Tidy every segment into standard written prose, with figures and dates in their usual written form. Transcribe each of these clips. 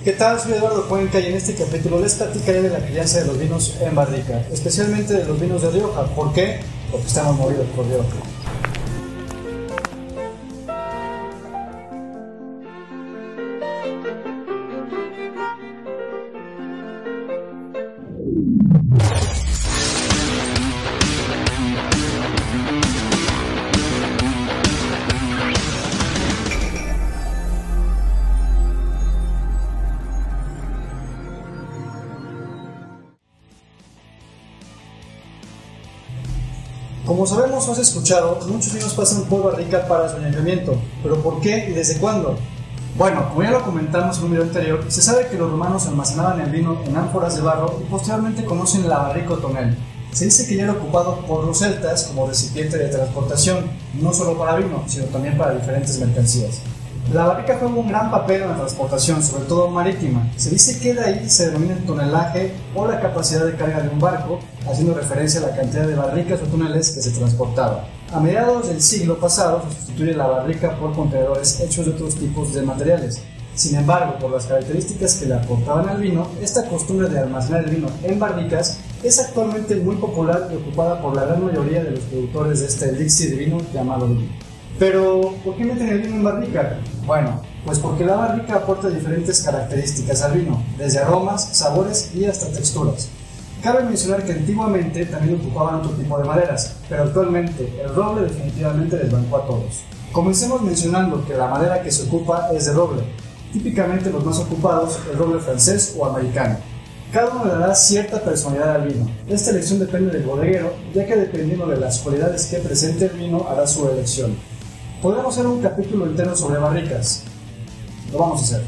¿Qué tal? Soy Eduardo Cuenca y en este capítulo les platicaré de la crianza de los vinos en barrica, especialmente de los vinos de Rioja. ¿Por qué? Porque estamos movidos por Rioja. Como sabemos o has escuchado, muchos vinos pasan por barrica para su añejamiento. ¿Pero por qué y desde cuándo? Bueno, como ya lo comentamos en un video anterior, se sabe que los romanos almacenaban el vino en ánforas de barro y posteriormente conocen la barrica o tonel. Se dice que ya era ocupado por los celtas como recipiente de transportación, no solo para vino, sino también para diferentes mercancías. La barrica juega un gran papel en la transportación, sobre todo marítima. Se dice que de ahí se denomina el tonelaje o la capacidad de carga de un barco, haciendo referencia a la cantidad de barricas o toneles que se transportaba. A mediados del siglo pasado se sustituye la barrica por contenedores hechos de otros tipos de materiales. Sin embargo, por las características que le aportaban al vino, esta costumbre de almacenar el vino en barricas es actualmente muy popular y ocupada por la gran mayoría de los productores de este elixir de vino llamado vino. Pero, ¿por qué meten el vino en barrica? Bueno, pues porque la barrica aporta diferentes características al vino, desde aromas, sabores y hasta texturas. Cabe mencionar que antiguamente también ocupaban otro tipo de maderas, pero actualmente el roble definitivamente les bancó a todos. Comencemos mencionando que la madera que se ocupa es de roble, típicamente los más ocupados el roble francés o americano. Cada uno le dará cierta personalidad al vino. Esta elección depende del bodeguero, ya que dependiendo de las cualidades que presente el vino hará su elección. Podemos hacer un capítulo entero sobre barricas, lo vamos a hacer.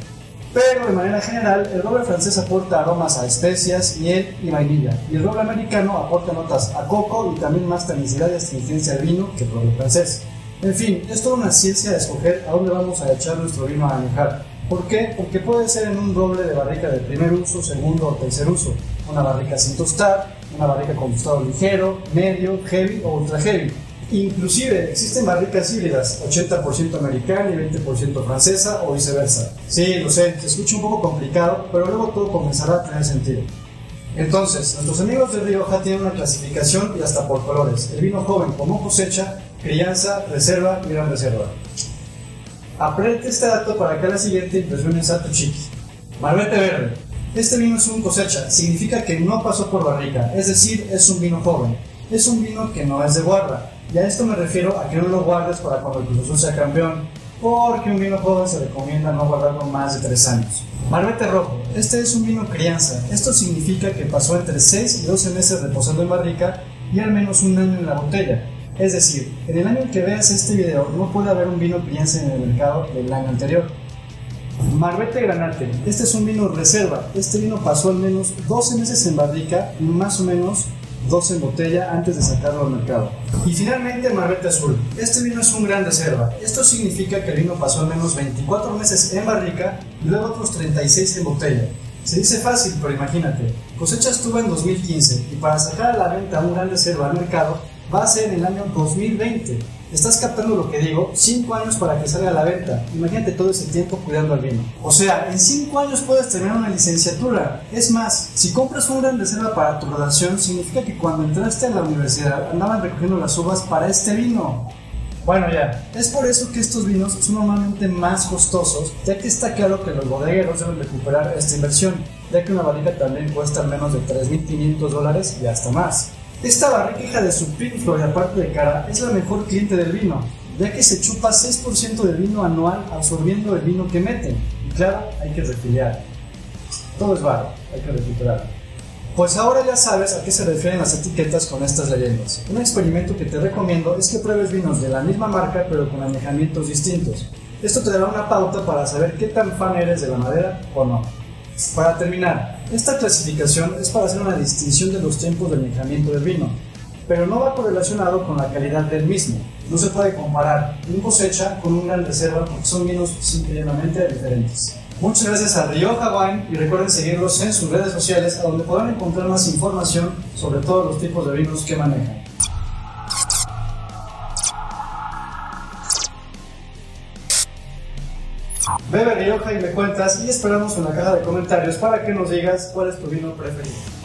Pero de manera general, el roble francés aporta aromas a especias, miel y vainilla, y el roble americano aporta notas a coco y también más tanicidad y astringencia al vino que el roble francés. En fin, es toda una ciencia de escoger a dónde vamos a echar nuestro vino a añejar. ¿Por qué? Porque puede ser en un roble de barrica de primer uso, segundo o tercer uso, una barrica sin tostar, una barrica con tostado ligero, medio, heavy o ultra heavy. Inclusive existen barricas híbridas, 80% americana y 20% francesa o viceversa. Sí, lo sé, se escucha un poco complicado, pero luego todo comenzará a tener sentido. Entonces, nuestros amigos de Rioja tienen una clasificación y hasta por colores. El vino joven como cosecha, crianza, reserva y gran reserva. Aprende este dato para que a la siguiente impresiones a tu chiqui. Malvete verde. Este vino es un cosecha, significa que no pasó por barrica, es decir, es un vino joven. Es un vino que no es de guarda. Y a esto me refiero a que no lo guardes para cuando el Cruz Azul sea campeón, porque un vino joven se recomienda no guardarlo más de 3 años. Malvete rojo. Este es un vino crianza. Esto significa que pasó entre 6 y 12 meses reposando en barrica y al menos un año en la botella. Es decir, en el año en que veas este video no puede haber un vino crianza en el mercado del año anterior. Malvete granate. Este es un vino reserva. Este vino pasó al menos 12 meses en barrica y más o menos 12 en botella antes de sacarlo al mercado. Y finalmente el Malvete azul. Este vino es un gran reserva. Esto significa que el vino pasó al menos 24 meses en barrica y luego otros 36 en botella. Se dice fácil, pero imagínate, cosecha estuvo en 2015 y para sacar a la venta un gran reserva al mercado va a ser en el año 2020. ¿Estás captando lo que digo? 5 años para que salga a la venta. Imagínate todo ese tiempo cuidando al vino. O sea, en 5 años puedes terminar una licenciatura. Es más, si compras una gran reserva para tu graduación, significa que cuando entraste a la universidad andaban recogiendo las uvas para este vino. Bueno ya, es por eso que estos vinos son normalmente más costosos, ya que está claro que los bodegueros deben recuperar esta inversión, ya que una barrica también cuesta menos de $3,500 y hasta más. Esta barrica hija de su Pink Floyd, aparte de cara, es la mejor cliente del vino, ya que se chupa 6% del vino anual absorbiendo el vino que meten. Y claro, hay que refiliar. Todo es varo, hay que recuperar. Pues ahora ya sabes a qué se refieren las etiquetas con estas leyendas. Un experimento que te recomiendo es que pruebes vinos de la misma marca pero con añejamientos distintos. Esto te dará una pauta para saber qué tan fan eres de la madera o no. Para terminar, esta clasificación es para hacer una distinción de los tiempos de añejamiento del vino, pero no va correlacionado con la calidad del mismo. No se puede comparar un cosecha con un gran reserva porque son vinos simplemente diferentes. Muchas gracias a Rioja Wine y recuerden seguirlos en sus redes sociales a donde podrán encontrar más información sobre todos los tipos de vinos que manejan. Bebe Rioja y me cuentas, y esperamos en la caja de comentarios para que nos digas cuál es tu vino preferido.